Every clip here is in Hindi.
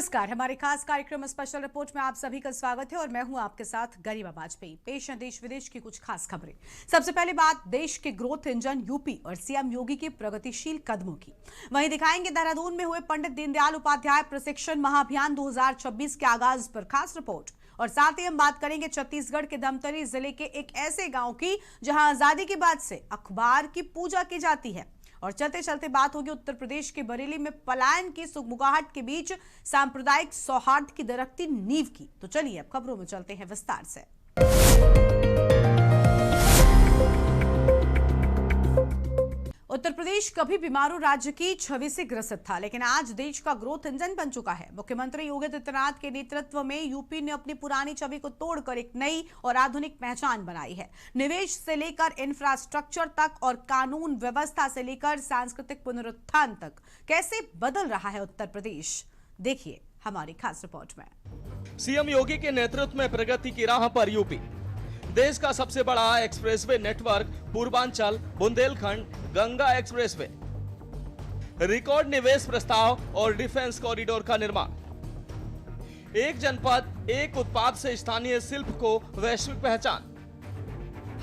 नमस्कार। हमारे खास कार्यक्रम स्पेशल रिपोर्ट में आप सभी का स्वागत है और मैं हूं आपके साथ गरिमा वाजपेयी। पेश है देश विदेश की कुछ खास खबरें। सबसे पहले बात देश के ग्रोथ इंजन यूपी और सीएम योगी के प्रगतिशील कदमों की। वहीं दिखाएंगे देहरादून में हुए पंडित दीनदयाल उपाध्याय प्रशिक्षण महाअभियान 2026 के आगाज पर खास रिपोर्ट। और साथ ही हम बात करेंगे छत्तीसगढ़ के धमतरी जिले के एक ऐसे गांव की जहां आजादी के बाद से अखबार की पूजा की जाती है। और चलते चलते बात होगी उत्तर प्रदेश के बरेली में पलायन की सुगबुगाहट के बीच सांप्रदायिक सौहार्द की दरकती नींव की। तो चलिए अब खबरों में चलते हैं विस्तार से। उत्तर प्रदेश कभी बीमारू राज्य की छवि से ग्रसित था, लेकिन आज देश का ग्रोथ इंजन बन चुका है। मुख्यमंत्री योगी आदित्यनाथ के नेतृत्व में यूपी ने अपनी पुरानी छवि को तोड़कर एक नई और आधुनिक पहचान बनाई है। निवेश से लेकर इंफ्रास्ट्रक्चर तक और कानून व्यवस्था से लेकर सांस्कृतिक पुनरुत्थान तक कैसे बदल रहा है उत्तर प्रदेश, देखिए हमारी खास रिपोर्ट में। सीएम योगी के नेतृत्व में प्रगति की राह पर यूपी। देश का सबसे बड़ा expressway network Purvanchal Bundelkhand Ganga expressway, record निवेश प्रस्ताव और डिफेंस कॉरिडोर का निर्माण। एक जनपद एक उत्पाद से स्थानीय शिल्प को वैश्विक पहचान।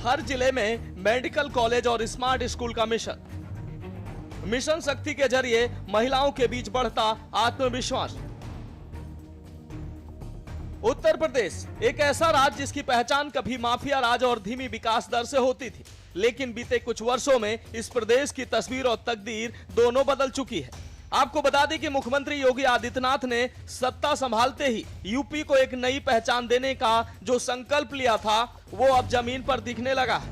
हर जिले में मेडिकल कॉलेज और स्मार्ट स्कूल का मिशन शक्ति के जरिए महिलाओं के बीच बढ़ता आत्मविश्वास। उत्तर प्रदेश एक ऐसा राज्य जिसकी पहचान कभी माफिया राज और धीमी विकास दर से होती थी, लेकिन बीते कुछ वर्षों में इस प्रदेश की तस्वीर और तकदीर दोनों बदल चुकी है। आपको बता दें कि मुख्यमंत्री योगी आदित्यनाथ ने सत्ता संभालते ही यूपी को एक नई पहचान देने का जो संकल्प लिया था वो अब जमीन पर दिखने लगा है।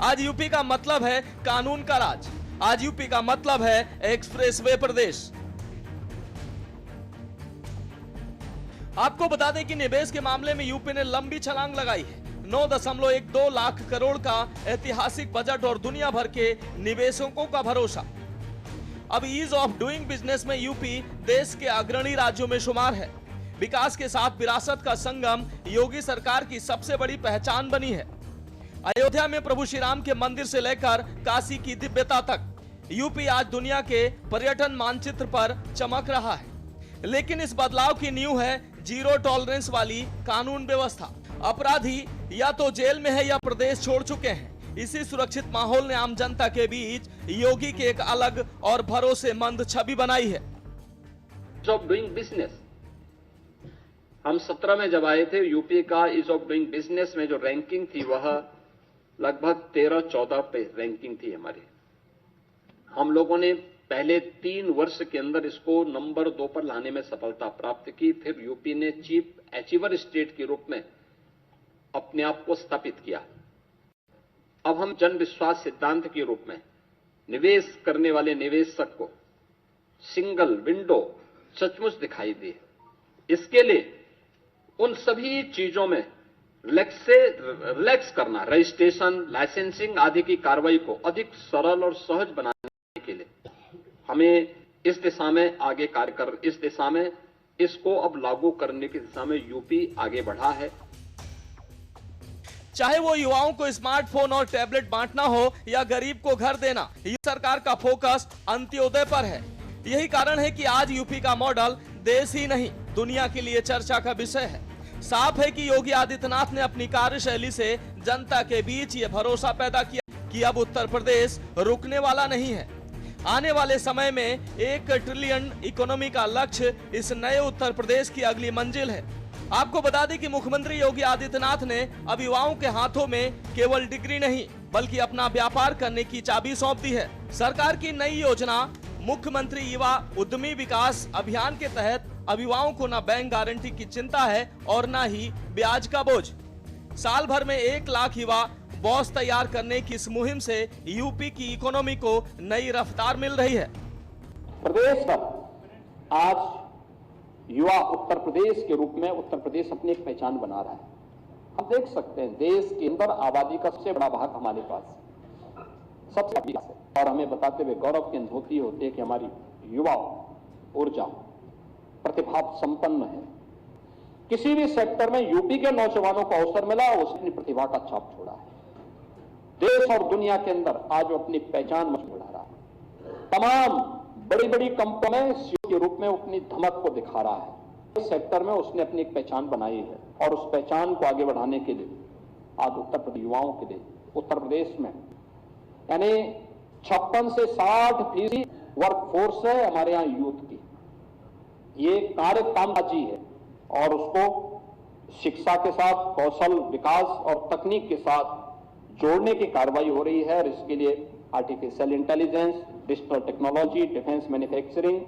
आज यूपी का मतलब है कानून का राज। आज यूपी का मतलब है एक्सप्रेसवे प्रदेश। आपको बता दें कि निवेश के मामले में यूपी ने लंबी छलांग लगाई है। 9.12 लाख करोड़ का ऐतिहासिक बजट और दुनिया भर के निवेशकों का भरोसा। अब ईज ऑफ डूइंग बिजनेस में यूपी देश के अग्रणी राज्यों में शुमार है। विकास के साथ विरासत का संगम योगी सरकार की सबसे बड़ी पहचान बनी है। अयोध्या में प्रभु श्री राम के मंदिर से लेकर काशी की दिव्यता तक यूपी आज दुनिया के पर्यटन मानचित्र पर चमक रहा है। लेकिन इस बदलाव की नींव है जीरो टॉलरेंस वाली कानून व्यवस्था। अपराधी या तो जेल में है या प्रदेश छोड़ चुके हैं। इसी सुरक्षित माहौल ने आम जनता के बीच योगी की एक अलग और भरोसेमंद छवि बनाई है। ईज ऑफ डूइंग बिजनेस, हम 17 में जब आए थे, यूपी का ईज ऑफ डूइंग बिजनेस में जो रैंकिंग थी वह लगभग 13-14 पे रैंकिंग थी हमारी। हम लोगों ने पहले 3 वर्ष के अंदर इसको नंबर 2 पर लाने में सफलता प्राप्त की। फिर यूपी ने चीफ अचीवर स्टेट के रूप में अपने आप को स्थापित किया। अब हम जन विश्वास सिद्धांत के रूप में निवेश करने वाले निवेशक को सिंगल विंडो सचमुच दिखाई दे। इसके लिए उन सभी चीजों में रिलैक्स करना, रजिस्ट्रेशन, लाइसेंसिंग आदि की कार्रवाई को अधिक सरल और सहज बनाने के लिए हमें इस दिशा में आगे कार्य कर, इस दिशा में इसको अब लागू करने की दिशा में यूपी आगे बढ़ा है। चाहे वो युवाओं को स्मार्टफोन और टैबलेट बांटना हो या गरीब को घर देना, ये सरकार का फोकस अंत्योदय पर है। यही कारण है कि आज यूपी का मॉडल देश ही नहीं दुनिया के लिए चर्चा का विषय है। साफ है कि योगी आदित्यनाथ ने अपनी कार्यशैली से जनता के बीच ये भरोसा पैदा किया कि अब उत्तर प्रदेश रुकने वाला नहीं है। आने वाले समय में 1 ट्रिलियन इकोनॉमी का लक्ष्य इस नए उत्तर प्रदेश की अगली मंजिल है। आपको बता दें कि मुख्यमंत्री योगी आदित्यनाथ ने अब युवाओं के हाथों में केवल डिग्री नहीं बल्कि अपना व्यापार करने की चाबी सौंप दी है। सरकार की नई योजना मुख्यमंत्री युवा उद्यमी विकास अभियान के तहत अब युवाओं को न बैंक गारंटी की चिंता है और न ही ब्याज का बोझ। साल भर में 1 लाख युवा बॉस तैयार करने की इस मुहिम से यूपी की इकोनॉमी को नई रफ्तार मिल रही है। प्रदेश पर आज युवा उत्तर प्रदेश के रूप में उत्तर प्रदेश अपनी एक पहचान बना रहा है। हम देख सकते हैं देश के अंदर आबादी का सबसे बड़ा भाग हमारे पास सबसे है और हमें बताते हुए गौरव की अनुभूति होती है कि हमारी युवा ऊर्जा प्रतिभा संपन्न है। किसी भी सेक्टर में यूपी के नौजवानों को अवसर मिला, उसने प्रतिभा का छाप छोड़ा है। देश और दुनिया के अंदर आज वो अपनी पहचान मजबूत बढ़ा रहा है। तमाम बड़ी बड़ी कंपनियों में सीईओ के रूप में अपनी धमक को दिखा रहा है। इस सेक्टर में उसने अपनी एक पहचान बनाई है और उस पहचान को आगे बढ़ाने के लिए आज उत्तर प्रदेश युवाओं के लिए उत्तर प्रदेश में यानी 56 से 60% वर्कफोर्स है हमारे यहाँ यूथ की। ये कार्य कामकाजी है और उसको शिक्षा के साथ कौशल विकास और तकनीक के साथ जोड़ने की कार्रवाई हो रही है और इसके लिए artificial intelligence, digital technology, defence manufacturing,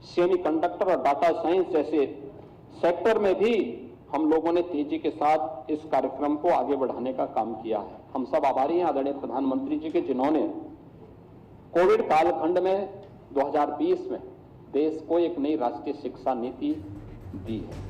semiconductor और डाटा साइंस जैसे सेक्टर में भी हम लोगों ने तेजी के साथ इस कार्यक्रम को आगे बढ़ाने का काम किया है। हम सब आभारी हैं आदरणीय प्रधानमंत्री जी के, जिन्होंने कोविड कालखंड में 2020 में देश को एक नई राष्ट्रीय शिक्षा नीति दी है।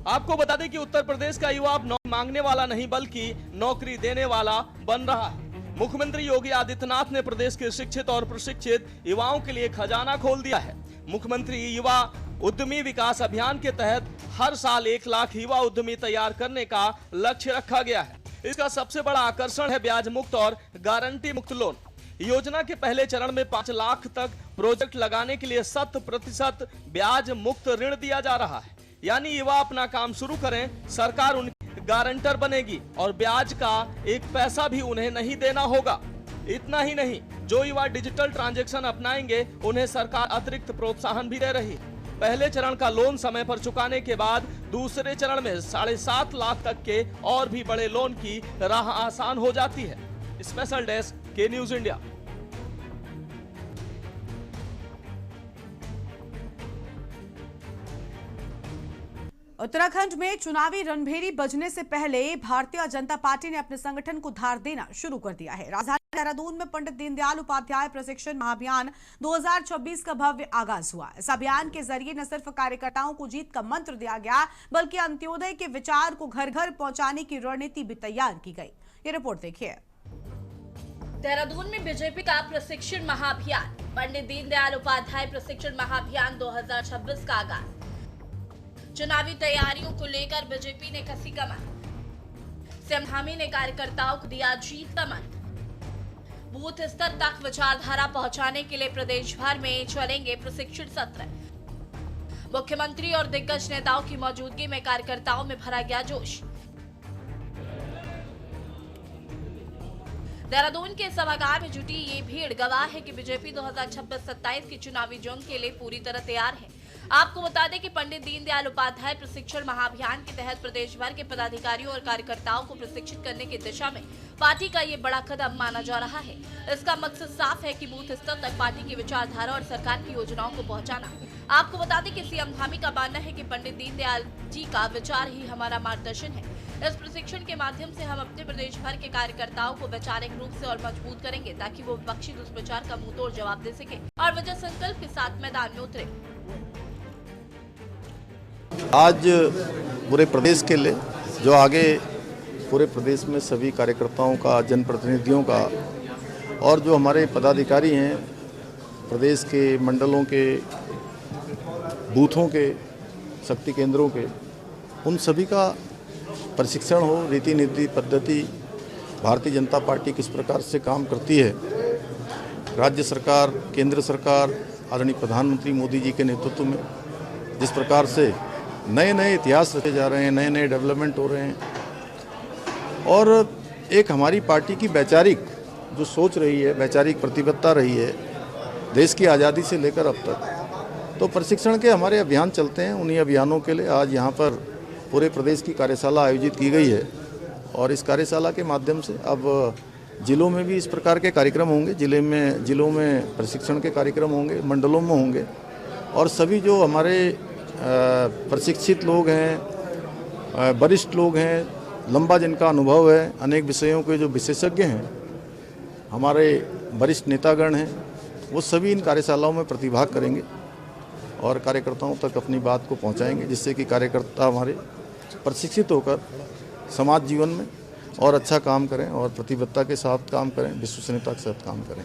आपको बता दें कि उत्तर प्रदेश का युवा अब नौकरी मांगने वाला नहीं बल्कि नौकरी देने वाला बन रहा है। मुख्यमंत्री योगी आदित्यनाथ ने प्रदेश के शिक्षित और प्रशिक्षित युवाओं के लिए खजाना खोल दिया है। मुख्यमंत्री युवा उद्यमी विकास अभियान के तहत हर साल 1 लाख युवा उद्यमी तैयार करने का लक्ष्य रखा गया है। इसका सबसे बड़ा आकर्षण है ब्याज मुक्त और गारंटी मुक्त लोन। योजना के पहले चरण में 5 लाख तक प्रोजेक्ट लगाने के लिए 100% ब्याज मुक्त ऋण दिया जा रहा है। यानी युवा अपना काम शुरू करें, सरकार उनकी गारंटर बनेगी और ब्याज का 1 पैसा भी उन्हें नहीं देना होगा। इतना ही नहीं, जो युवा डिजिटल ट्रांजैक्शन अपनाएंगे उन्हें सरकार अतिरिक्त प्रोत्साहन भी दे रही है। पहले चरण का लोन समय पर चुकाने के बाद दूसरे चरण में 7.5 लाख तक के और भी बड़े लोन की राह आसान हो जाती है। स्पेशल डेस्क के न्यूज इंडिया। उत्तराखंड में चुनावी रणभेरी बजने से पहले भारतीय जनता पार्टी ने अपने संगठन को धार देना शुरू कर दिया है। राजधानी देहरादून में पंडित दीनदयाल उपाध्याय प्रशिक्षण महाअभियान 2026 का भव्य आगाज हुआ। इस अभियान के जरिए न सिर्फ कार्यकर्ताओं को जीत का मंत्र दिया गया, बल्कि अंत्योदय के विचार को घर घर पहुंचाने की रणनीति भी तैयार की गई। ये रिपोर्ट देखिए। देहरादून में बीजेपी का प्रशिक्षण महाअभियान, पंडित दीनदयाल उपाध्याय प्रशिक्षण महाअभियान 2026 का आगाज। चुनावी तैयारियों को लेकर बीजेपी ने कसी कमर। सीएम धामी ने कार्यकर्ताओं को दिया जीत का मंत्र। बूथ स्तर तक विचारधारा पहुंचाने के लिए प्रदेश भर में चलेंगे प्रशिक्षण सत्र। मुख्यमंत्री और दिग्गज नेताओं की मौजूदगी में कार्यकर्ताओं में भरा गया जोश। देहरादून के सभागार में जुटी ये भीड़ गवाह है कि बीजेपी 2026-27 की चुनावी जंग के लिए पूरी तरह तैयार है। आपको बता दें कि पंडित दीनदयाल उपाध्याय प्रशिक्षण महाअभियान के तहत प्रदेश भर के पदाधिकारियों और कार्यकर्ताओं को प्रशिक्षित करने की दिशा में पार्टी का ये बड़ा कदम माना जा रहा है। इसका मकसद साफ है कि बूथ स्तर तक पार्टी की विचारधारा और सरकार की योजनाओं को पहुंचाना। आपको बता दें कि सीएम धामी का मानना है कि पंडित दीनदयाल जी का विचार ही हमारा मार्गदर्शन है। इस प्रशिक्षण के माध्यम से हम अपने प्रदेश भर के कार्यकर्ताओं को वैचारिक रूप से और मजबूत करेंगे, ताकि वो विपक्षी दुष्प्रचार का मुंहतोड़ जवाब दे सके और विजय संकल्प के साथ मैदान में उतरे। आज पूरे प्रदेश के लिए, जो आगे पूरे प्रदेश में सभी कार्यकर्ताओं का, जनप्रतिनिधियों का और जो हमारे पदाधिकारी हैं प्रदेश के मंडलों के, बूथों के, शक्ति केंद्रों के, उन सभी का प्रशिक्षण हो। रीति नीति पद्धति भारतीय जनता पार्टी किस प्रकार से काम करती है, राज्य सरकार, केंद्र सरकार, आदरणीय प्रधानमंत्री मोदी जी के नेतृत्व में जिस प्रकार से नए नए इतिहास रचे जा रहे हैं, नए नए डेवलपमेंट हो रहे हैं, और एक हमारी पार्टी की वैचारिक जो सोच रही है, वैचारिक प्रतिबद्धता रही है देश की आज़ादी से लेकर अब तक, तो प्रशिक्षण के हमारे अभियान चलते हैं। उन्हीं अभियानों के लिए आज यहाँ पर पूरे प्रदेश की कार्यशाला आयोजित की गई है और इस कार्यशाला के माध्यम से अब जिलों में भी इस प्रकार के कार्यक्रम होंगे। जिलों में प्रशिक्षण के कार्यक्रम होंगे, मंडलों में होंगे, और सभी जो हमारे प्रशिक्षित लोग हैं, वरिष्ठ लोग हैं, लंबा जिनका अनुभव है, अनेक विषयों के जो विशेषज्ञ हैं, हमारे वरिष्ठ नेतागण हैं, वो सभी इन कार्यशालाओं में प्रतिभाग करेंगे और कार्यकर्ताओं तक अपनी बात को पहुंचाएंगे, जिससे कि कार्यकर्ता हमारे प्रशिक्षित होकर समाज जीवन में और अच्छा काम करें और प्रतिबद्धता के साथ काम करें, विश्वसनीयता के साथ काम करें।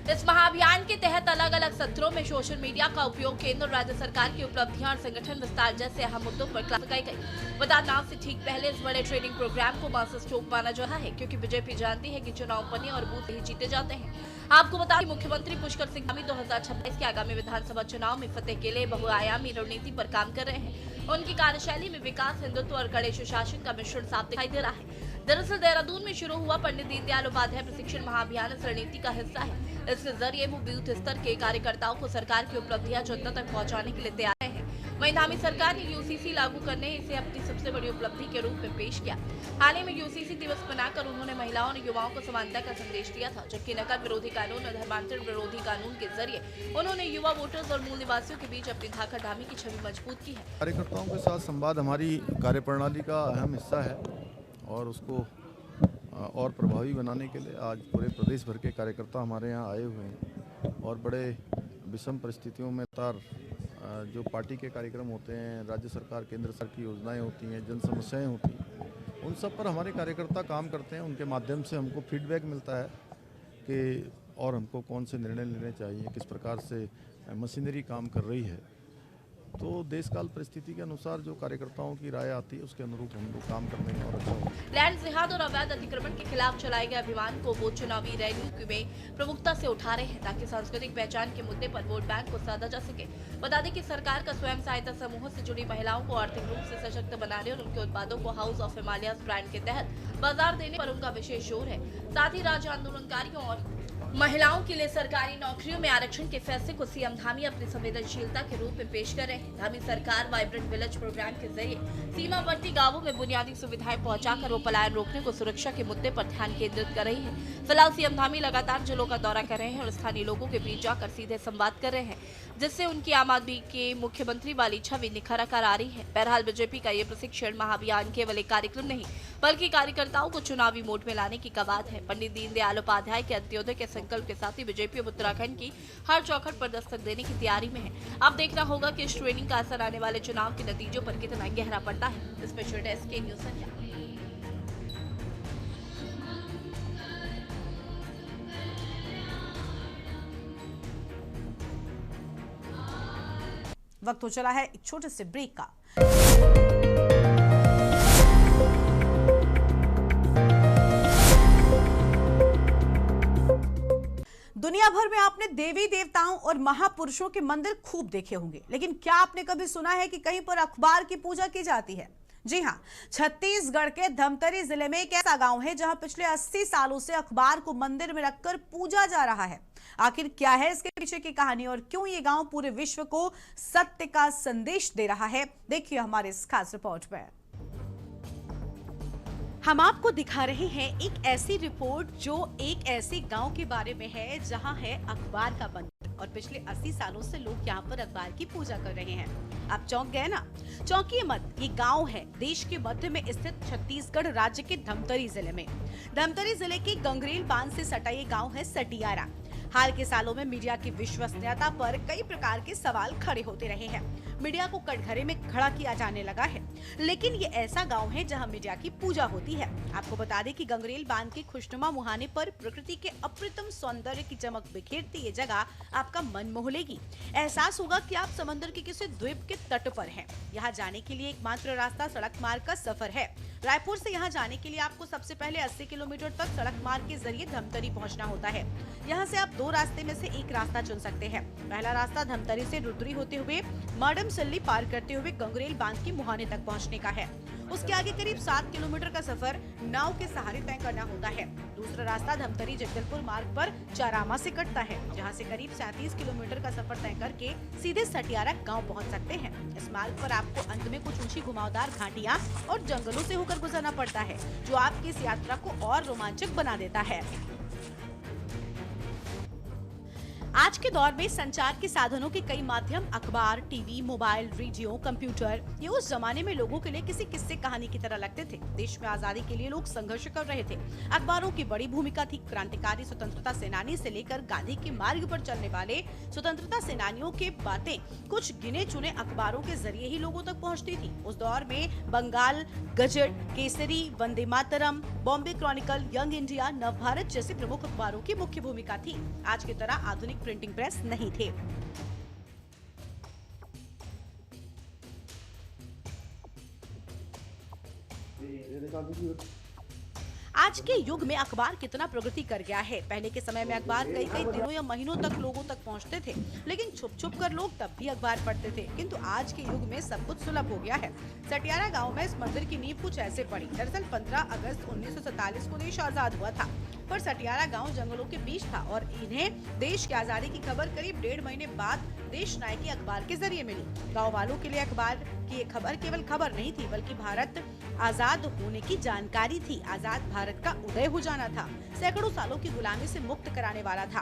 इस महाअभियान के तहत अलग अलग सत्रों में सोशल मीडिया का उपयोग, केंद्र और राज्य सरकार की उपलब्धियां और संगठन विस्तार जैसे अहम मुद्दों पर क्लास लगाई गई। मतदान से ठीक पहले इस बड़े ट्रेनिंग प्रोग्राम को मास्टर स्ट्रोक माना जा रहा है, क्योंकि बीजेपी जानती है कि चुनाव बने और बूथ ही जीते जाते हैं। आपको बता दें, मुख्यमंत्री पुष्कर सिंह धामी 2026 के आगामी विधानसभा चुनाव में फतेह के लिए बहुआयामी रणनीति पर काम कर रहे हैं। उनकी कार्यशैली में विकास, हिंदुत्व और कड़े सुशासन का मिश्रण साफ दिखाई दे रहा है। दरअसल देहरादून में शुरू हुआ पंडित दीनदयाल उपाध्याय प्रशिक्षण महाअभियान इस रणनीति का हिस्सा है। इसके जरिए वो बूथ स्तर के कार्यकर्ताओं को सरकार की उपलब्धियां जनता तक पहुंचाने के लिए तैयार हैं। वहीं धामी सरकार ने यूसीसी लागू करने इसे अपनी सबसे बड़ी उपलब्धि के रूप में पेश किया। हाल ही में यूसीसी दिवस मनाकर उन्होंने महिलाओं और युवाओं को समानता का संदेश दिया था, जबकि नकल विरोधी कानून और धर्मांतरण विरोधी कानून के जरिए उन्होंने युवा वोटर्स और मूल निवासियों के बीच अपनी धाकड़ धामी की छवि मजबूत की है। कार्यकर्ताओं के साथ संवाद हमारी कार्यप्रणाली का अहम हिस्सा है और उसको और प्रभावी बनाने के लिए आज पूरे प्रदेश भर के कार्यकर्ता हमारे यहाँ आए हुए हैं और बड़े विषम परिस्थितियों में जो पार्टी के कार्यक्रम होते हैं, राज्य सरकार केंद्र सरकार की योजनाएं होती हैं, जन समस्याएं होती हैं, उन सब पर हमारे कार्यकर्ता काम करते हैं। उनके माध्यम से हमको फीडबैक मिलता है कि और हमको कौन से निर्णय लेने चाहिए, किस प्रकार से मशीनरी काम कर रही है। तो देश काल परिस्थिति के अनुसार जो कार्यकर्ताओं की राय आती है उसके अनुरूप हम लोग काम करने में और अच्छा होगा। लैंड जिहाद और अवैध अतिक्रमण के खिलाफ चलाए गए अभियान को वो चुनावी रैलियों में प्रमुखता से उठा रहे हैं, ताकि सांस्कृतिक पहचान के मुद्दे पर वोट बैंक को साधा जा सके। बता दें कि सरकार का स्वयं सहायता समूहों से जुड़ी महिलाओं को आर्थिक रूप से सशक्त बनाने और उनके उत्पादों को हाउस ऑफ हिमालयस ब्रांड के तहत बाजार देने पर उनका विशेष जोर है। साथ ही राज्य आंदोलनकारियों और महिलाओं के लिए सरकारी नौकरियों में आरक्षण के फैसले को सीएम धामी अपनी संवेदनशीलता के रूप में पेश कर रहे हैं। धामी सरकार वाइब्रेंट विलेज प्रोग्राम के जरिए सीमावर्ती गांवों में बुनियादी सुविधाएं पहुंचाकर वो पलायन रोकने को सुरक्षा के मुद्दे पर ध्यान केंद्रित कर रही है। फिलहाल सीएम धामी लगातार जिलों का दौरा कर रहे हैं और स्थानीय लोगों के बीच जाकर सीधे संवाद कर रहे हैं, जिससे उनकी आम आदमी के मुख्यमंत्री वाली छवि निखर कर आ रही है। बहरहाल बीजेपी का ये प्रशिक्षण महाअभियान केवल एक कार्यक्रम नहीं, बल्कि कार्यकर्ताओं को चुनावी मोड में लाने की कवायद है। पंडित दीनदयाल उपाध्याय के अंत्योदय के संकल्प के साथ ही बीजेपी अब उत्तराखंड की हर चौखट पर दस्तक देने की तैयारी में है। अब देखना होगा कि इस ट्रेनिंग का असर आने वाले चुनाव के नतीजों पर कितना गहरा पड़ता है। स्पेशल डेस्क के न्यूज़ संध्या। वक्त हो चला है एक छोटे से ब्रेक का। दुनिया भर में आपने देवी देवताओं और महापुरुषों के मंदिर खूब देखे होंगे, लेकिन क्या आपने कभी सुना है कि कहीं पर अखबार की पूजा की जाती है? जी हां, छत्तीसगढ़ के धमतरी जिले में एक ऐसा गांव है जहां पिछले 80 सालों से अखबार को मंदिर में रखकर पूजा जा रहा है। आखिर क्या है इसके पीछे की कहानी और क्यों ये गांव पूरे विश्व को सत्य का संदेश दे रहा है, देखिए हमारे इस खास रिपोर्ट में। हम आपको दिखा रहे हैं एक ऐसी रिपोर्ट जो एक ऐसे गांव के बारे में है जहां है अखबार का मंदिर और पिछले 80 सालों से लोग यहां पर अखबार की पूजा कर रहे हैं। आप चौंक गए ना? चौंकिए मत, ये गांव है देश के मध्य में स्थित छत्तीसगढ़ राज्य के धमतरी जिले में। धमतरी जिले के गंगरेल बांध से सटा ये गांव है सटियारा। हाल के सालों में मीडिया की विश्वसनीयता पर कई प्रकार के सवाल खड़े होते रहे हैं। मीडिया को कटघरे में खड़ा किया जाने लगा है, लेकिन ये ऐसा गांव है जहां मीडिया की पूजा होती है। आपको बता दें कि गंगरेल बांध के खुशनुमा मुहाने पर प्रकृति के अप्रतिम सौंदर्य की चमक बिखेरती ये जगह आपका मन मोह लेगी। एहसास होगा कि आप समंदर के किसी द्वीप के तट पर हैं। यहाँ जाने के लिए एकमात्र रास्ता सड़क मार्ग का सफर है। रायपुर से यहाँ जाने के लिए आपको सबसे पहले 80 किलोमीटर तक सड़क मार्ग के जरिए धमतरी पहुँचना होता है। यहाँ से आप 2 रास्ते में से एक रास्ता चुन सकते हैं। पहला रास्ता धमतरी से रुद्री होते हुए मडम सल्ली पार करते हुए गंगरेल बांध की मुहाने तक पहुँचने का है। उसके आगे करीब 7 किलोमीटर का सफर नाव के सहारे तय करना होता है। दूसरा रास्ता धमतरी जगदलपुर मार्ग पर चारामा से कटता है, जहां से करीब 37 किलोमीटर का सफर तय करके सीधे सटियारा गांव पहुंच सकते हैं। इस मार्ग पर आपको अंत में कुछ ऊंची घुमावदार घाटियां और जंगलों से होकर गुजरना पड़ता है, जो आपकी इस यात्रा को और रोमांचक बना देता है। आज के दौर में संचार के साधनों के कई माध्यम अखबार, टीवी, मोबाइल, रेडियो, कंप्यूटर, ये उस जमाने में लोगों के लिए किसी किस्से कहानी की तरह लगते थे। देश में आजादी के लिए लोग संघर्ष कर रहे थे। अखबारों की बड़ी भूमिका थी। क्रांतिकारी स्वतंत्रता सेनानी से लेकर गांधी के मार्ग पर चलने वाले स्वतंत्रता सेनानियों के बातें कुछ गिने चुने अखबारों के जरिए ही लोगों तक पहुँचती थी। उस दौर में Bengal gazette, Kesari, Vande Mataram, Bombay chronicle, young India, Navbharat जैसे प्रमुख अखबारों की मुख्य भूमिका थी। आज की तरह आधुनिक प्रिंटिंग प्रेस नहीं थे। आज के युग में अखबार कितना प्रगति कर गया है। पहले के समय में अखबार कई कई दिनों या महीनों तक लोगों तक पहुंचते थे, लेकिन छुप छुप कर लोग तब भी अखबार पढ़ते थे। किंतु आज के युग में सब कुछ सुलभ हो गया है। सटियारा गांव में इस मंदिर की नींव कुछ ऐसे पड़ी। दरअसल 15 अगस्त 1947 को देश आजाद हुआ था, पर सटियारा गांव जंगलों के बीच था और इन्हें देश की आजादी की खबर करीब 1.5 महीने बाद देश नायकी अखबार के जरिए मिली। गाँव वालों के लिए अखबार की खबर केवल खबर नहीं थी, बल्कि भारत आजाद होने की जानकारी थी। आजाद भारत का उदय हो जाना था। सैकड़ों सालों की गुलामी से मुक्त कराने वाला था।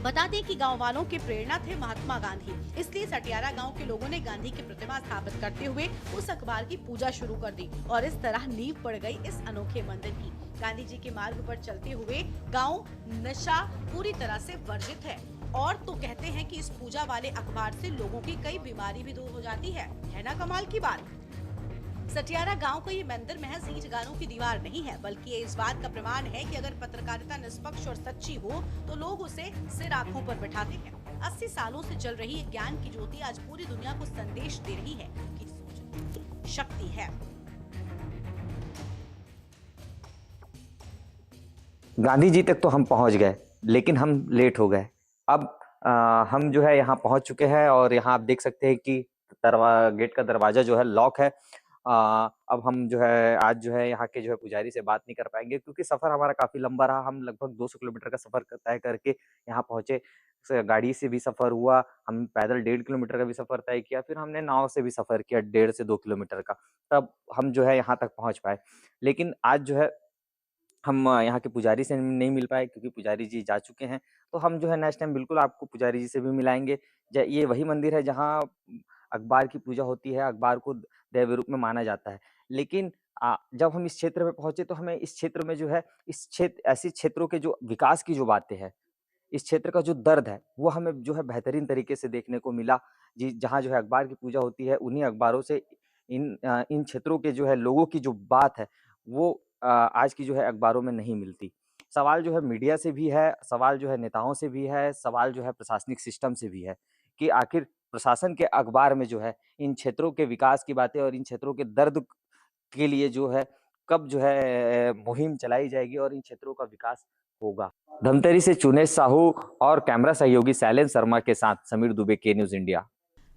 बता दें कि गांव वालों के प्रेरणा थे महात्मा गांधी, इसलिए सटियारा गांव के लोगों ने गांधी की प्रतिमा स्थापित करते हुए उस अखबार की पूजा शुरू कर दी और इस तरह नींव पड़ गई इस अनोखे मंदिर की। गांधी जी के मार्ग पर चलते हुए गांव नशा पूरी तरह से वर्जित है और तो कहते हैं कि इस पूजा वाले अखबार से लोगों की कई बीमारी भी दूर हो जाती है ना कमाल की बात। सटियारा गांव का ये मंदिर महज ईंट गारों की दीवार नहीं है, बल्कि ये इस बात का प्रमाण है कि अगर पत्रकारिता निष्पक्ष और सच्ची हो तो लोग उसे सिर आंखों पर बैठाते हैं। 80 सालों से जल रही ज्ञान की ज्योति आज पूरी दुनिया को संदेश दे रही है कि सोचने की शक्ति है। गांधी जी तक तो हम पहुंच गए, लेकिन हम लेट हो गए। अब हम जो है यहाँ पहुंच चुके हैं और यहाँ आप देख सकते हैं कि गेट का दरवाजा जो है लॉक है। अब हम जो है आज जो है यहाँ के जो है पुजारी से बात नहीं कर पाएंगे, क्योंकि सफर हमारा काफी लंबा रहा। हम लगभग 200 किलोमीटर का सफर तय करके यहाँ पहुंचे। गाड़ी से भी सफर हुआ, हम पैदल 1.5 किलोमीटर का भी सफर तय किया, फिर हमने नाव से भी सफर किया 1.5 से 2 किलोमीटर का, तब हम जो है यहाँ तक पहुंच पाए। लेकिन आज जो है हम यहाँ के पुजारी से नहीं मिल पाए, क्योंकि पुजारी जी जा चुके हैं। तो हम जो है नेक्स्ट टाइम बिल्कुल आपको पुजारी जी से भी मिलाएंगे। ये वही मंदिर है जहाँ अखबार की पूजा होती है, अखबार को दैव रूप में माना जाता है। लेकिन जब हम इस क्षेत्र में पहुंचे तो हमें इस क्षेत्र में जो है ऐसे क्षेत्रों के जो विकास की जो बातें हैं, इस क्षेत्र का जो दर्द है, वो हमें जो है बेहतरीन तरीके से देखने को मिला। जी, जहाँ जो है अखबार की पूजा होती है, उन्हीं अखबारों से इन क्षेत्रों के जो है लोगों की जो बात है, वो आज की जो है अखबारों में नहीं मिलती। सवाल जो है मीडिया से भी है, सवाल जो है नेताओं से भी है, सवाल जो है प्रशासनिक सिस्टम से भी है कि आखिर प्रशासन के अखबार में जो है इन क्षेत्रों के विकास की बातें और इन क्षेत्रों के दर्द के लिए जो है कब जो है मुहिम चलाई जाएगी और इन क्षेत्रों का विकास होगा। धमतरी से चुनेश साहू और कैमरा सहयोगी शैलेन शर्मा के साथ समीर दुबे, के न्यूज इंडिया।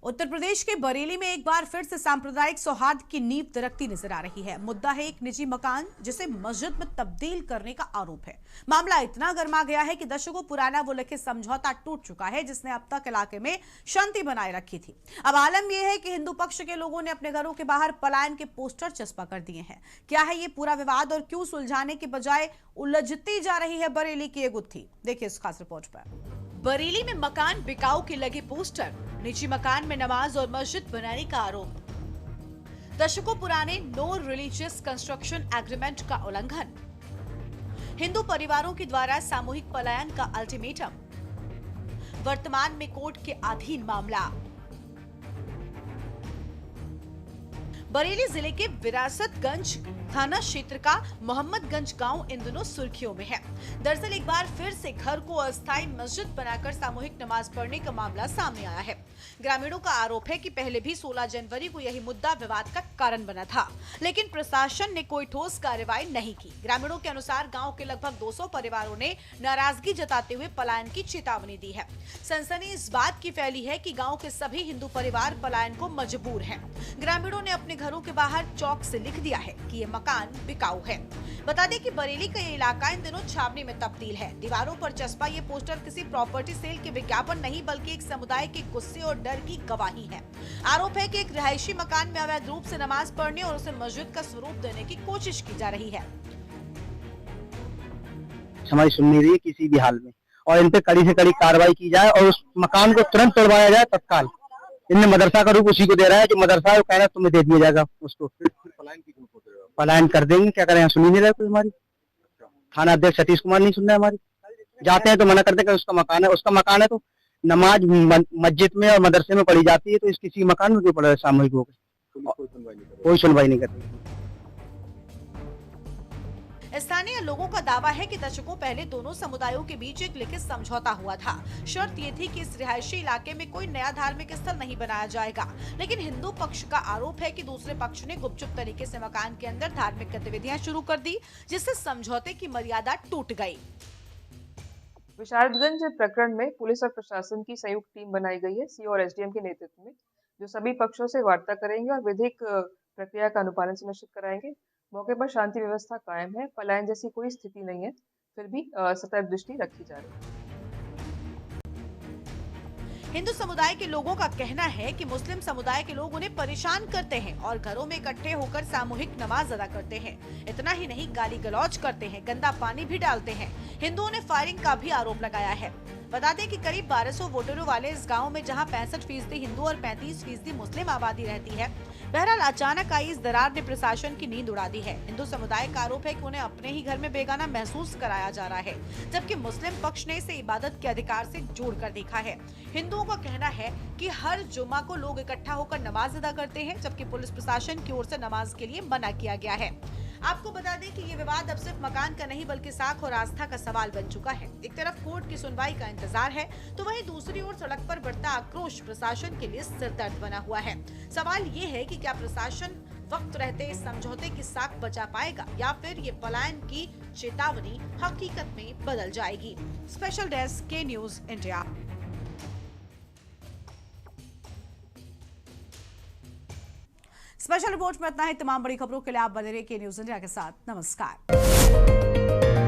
उत्तर प्रदेश के बरेली में एक बार फिर से सांप्रदायिक सौहार्द की नींव दरकती नजर आ रही है। मुद्दा है एक निजी मकान जिसे मस्जिद में तब्दील करने का आरोप है। मामला इतना गर्मा गया है कि दशकों पुराना वो लिखित समझौता टूट चुका है, जिसने अब तक इलाके में शांति बनाए रखी थी। अब आलम यह है कि हिंदू पक्ष के लोगों ने अपने घरों के बाहर पलायन के पोस्टर चस्पा कर दिए हैं। क्या है ये पूरा विवाद और क्यों सुलझाने के बजाय उलझती जा रही है बरेली की ये गुत्थी, देखिए इस खास रिपोर्ट पर। बरेली में मकान बिकाऊ के लगे पोस्टर, निजी मकान में नमाज और मस्जिद बनाने का आरोप, दशकों पुराने नो रिलीजियस कंस्ट्रक्शन एग्रीमेंट का उल्लंघन, हिंदू परिवारों के द्वारा सामूहिक पलायन का अल्टीमेटम, वर्तमान में कोर्ट के अधीन मामला। बरेली जिले के विरासतगंज थाना क्षेत्र का मोहम्मदगंज गांव इन दिनों सुर्खियों में है। दरअसल एक बार फिर से घर को अस्थायी मस्जिद बनाकर सामूहिक नमाज पढ़ने का मामला सामने आया है। ग्रामीणों का आरोप है कि पहले भी 16 जनवरी को यही मुद्दा विवाद का कारण बना था, लेकिन प्रशासन ने कोई ठोस कार्रवाई नहीं की। ग्रामीणों के अनुसार गांव के लगभग 200 परिवारों ने नाराजगी जताते हुए पलायन की चेतावनी दी है। सनसनी इस बात की फैली है कि गांव के सभी हिंदू परिवार पलायन को मजबूर हैं। ग्रामीणों ने अपने घरों के बाहर चौक से लिख दिया है कि ये मकान बिकाऊ है। बता दें कि बरेली का ये इलाका इन दिनों छावनी में तब्दील है। दीवारों पर चस्पा ये पोस्टर किसी प्रॉपर्टी सेल के विज्ञापन नहीं, बल्कि एक समुदाय के गुस्से और डर की गवाही है। आरोप है कि एक रिहायशी मकान में अवैध रूप से नमाज पढ़ने और उसे मस्जिद का स्वरूप देने की कोशिश की जा रही है। हमारी सुन नहीं रही है किसी भी हाल में, और इन पे कड़ी से कड़ी कार्रवाई की जाए और उस मकान को तुरंत तोड़वाया जाए तत्काल। इनने मदरसा का रूप उसी को दे रहा है जो मदरसा कह रहा है तुम्हें दे दिया जाएगा, उसको पलायन कर देंगे। क्या करें, सुन ही नहीं रहा कोई हमारी। थाना अध्यक्ष सतीश कुमार नहीं सुन रहा हमारी, जाते हैं तो मना करते हैं उसका मकान है तो नमाज मस्जिद में और मदरसे में पढ़ी जाती है, तो इस किसी मकान में क्यों पड़ा है सामूहिक होकर, कोई सुनवाई नहीं करती। स्थानीय लोगों का दावा है कि दशकों पहले दोनों समुदायों के बीच एक लिखित समझौता हुआ था। शर्त ये थी कि इस रिहायशी इलाके में कोई नया धार्मिक स्थल नहीं बनाया जाएगा, लेकिन हिंदू पक्ष का आरोप है कि दूसरे पक्ष ने गुपचुप तरीके से मकान के अंदर धार्मिक गतिविधियां शुरू कर दी, जिससे समझौते की मर्यादा टूट गई। विशारदगंज प्रकरण में पुलिस और प्रशासन की संयुक्त टीम बनाई गई है, सीओ और एसडीएम के नेतृत्व में, जो सभी पक्षों से वार्ता करेंगे और विधिक प्रक्रिया का अनुपालन सुनिश्चित कराएंगे। मौके पर शांति व्यवस्था कायम है, पलायन जैसी कोई स्थिति नहीं है, फिर भी सतर्क दृष्टि रखी जा रही है। हिंदू समुदाय के लोगों का कहना है कि मुस्लिम समुदाय के लोग उन्हें परेशान करते हैं और घरों में इकट्ठे होकर सामूहिक नमाज अदा करते हैं। इतना ही नहीं, गाली गलौज करते हैं, गंदा पानी भी डालते हैं। हिंदुओं ने फायरिंग का भी आरोप लगाया है। बता दें कि करीब 1200 वोटरों वाले इस गांव में जहां 65% हिंदू और 35% मुस्लिम आबादी रहती है, बहरहाल अचानक आई इस दरार ने प्रशासन की नींद उड़ा दी है। हिंदू समुदाय का आरोप है कि उन्हें अपने ही घर में बेगाना महसूस कराया जा रहा है, जबकि मुस्लिम पक्ष ने इसे इबादत के अधिकार से जोड़कर देखा है। हिंदुओं का कहना है कि हर जुम्मा को लोग इकट्ठा होकर नमाज अदा करते हैं, जबकि पुलिस प्रशासन की ओर से नमाज के लिए मना किया गया है। आपको बता दें कि ये विवाद अब सिर्फ मकान का नहीं बल्कि साख और आस्था का सवाल बन चुका है। एक तरफ कोर्ट की सुनवाई का इंतजार है, तो वहीं दूसरी ओर सड़क पर बढ़ता आक्रोश प्रशासन के लिए सिरदर्द बना हुआ है। सवाल ये है कि क्या प्रशासन वक्त रहते इस समझौते की साख बचा पाएगा या फिर ये पलायन की चेतावनी हकीकत में बदल जाएगी। स्पेशल डेस्क के न्यूज इंडिया। स्पेशल रिपोर्ट में इतना ही। तमाम बड़ी खबरों के लिए आप बने रहिए के न्यूज इंडिया के साथ। नमस्कार।